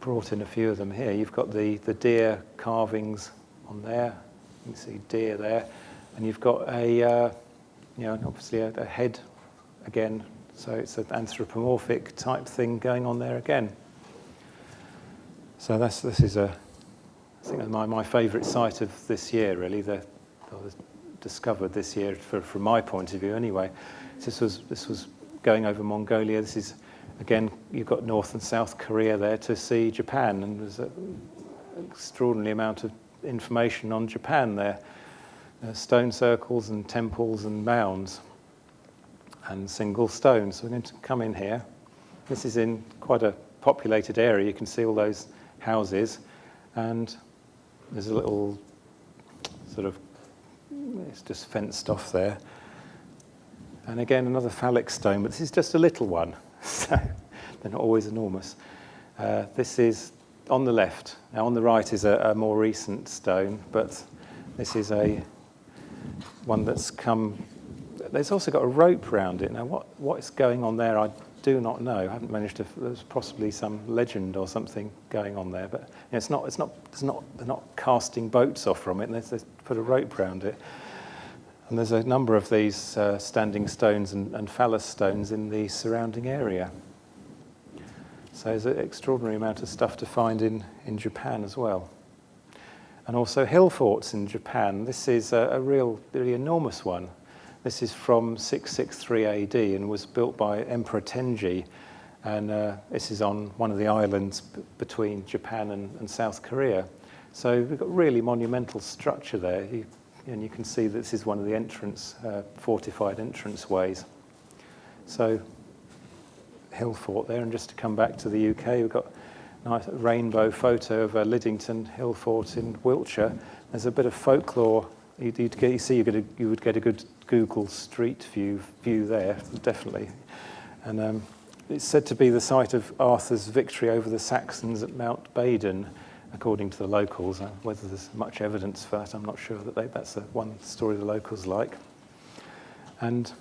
brought in a few of them here. You've got the deer carvings on there. You can see deer there, and you've got obviously a head again. So it's an anthropomorphic type thing going on there again. So this is I think my favourite site of this year, really. The discovered this year, from my point of view anyway. This was going over Mongolia. This is, again, you've got North and South Korea there to see Japan, and there's an extraordinary amount of information on Japan there. Stone circles and temples and mounds and single stones. So we're going to come in here. This is in quite a populated area. You can see all those houses, and there's a little sort of, it's just fenced off there. And again, another phallic stone, but this is just a little one, so they're not always enormous. This is on the left. Now on the right is a more recent stone, but this is one that's come. There's also got a rope around it. Now what is going on there, I do not know. I haven't managed to. There's possibly some legend or something going on there, but you know, they're not casting boats off from it. And they put a rope around it. And there's a number of these standing stones and phallus stones in the surrounding area. So there's an extraordinary amount of stuff to find in Japan as well. And also hill forts in Japan. This is a really enormous one. This is from 663 AD and was built by Emperor Tenji. And this is on one of the islands between Japan and South Korea. So we've got really monumental structure there. And you can see that this is one of the fortified entrance ways. So hill fort there. And just to come back to the UK, we've got nice rainbow photo of Liddington Hill Fort in Wiltshire. There's a bit of folklore. You would get a good Google Street View there, definitely. And it's said to be the site of Arthur's victory over the Saxons at Mount Baden, according to the locals. Whether there's much evidence for that, I'm not sure. That's one story the locals like. And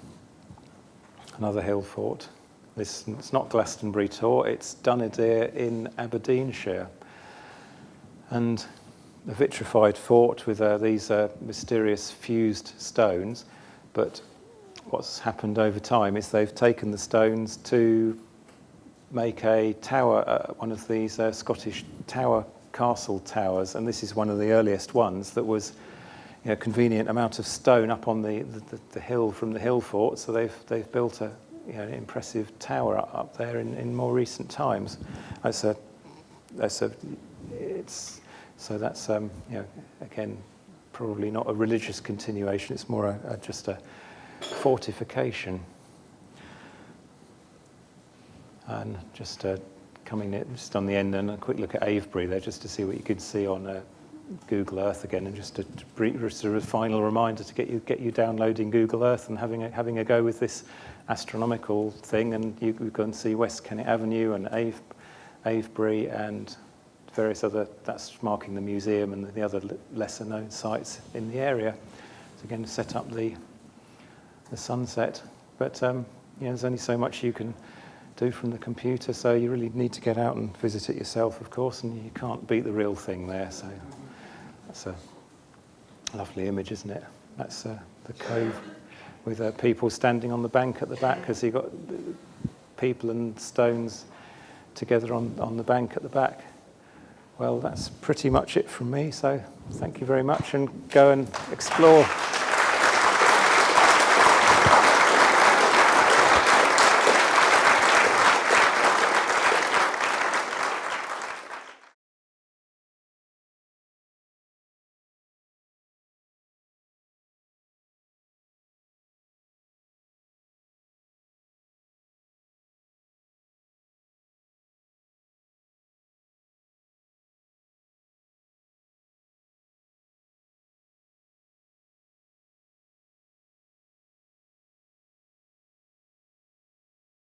another hill fort. It's not Glastonbury Tor, it's Dunadir in Aberdeenshire. And a vitrified fort with these mysterious fused stones. But what's happened over time is they've taken the stones to make a tower, one of these Scottish castle towers. And this is one of the earliest ones that was a convenient amount of stone up on the hill from the hill fort. So they've built an impressive tower up there in more recent times. So that's again probably not a religious continuation. It's more just a fortification. And just coming in, just on the end, and a quick look at Avebury there, just to see what you could see on Google Earth again, and just a sort of final reminder to get you downloading Google Earth and having a go with this astronomical thing, and you go and see West Kennet Avenue and Avebury and various other, that's marking the museum and the other lesser known sites in the area. So again, set up the sunset, but there's only so much you can do from the computer, so you really need to get out and visit it yourself, of course, and you can't beat the real thing there. So that's a lovely image, isn't it? That's the cove with people standing on the bank at the back, as you've got people and stones together on the bank at the back. Well, that's pretty much it from me, so thank you very much, and go and explore.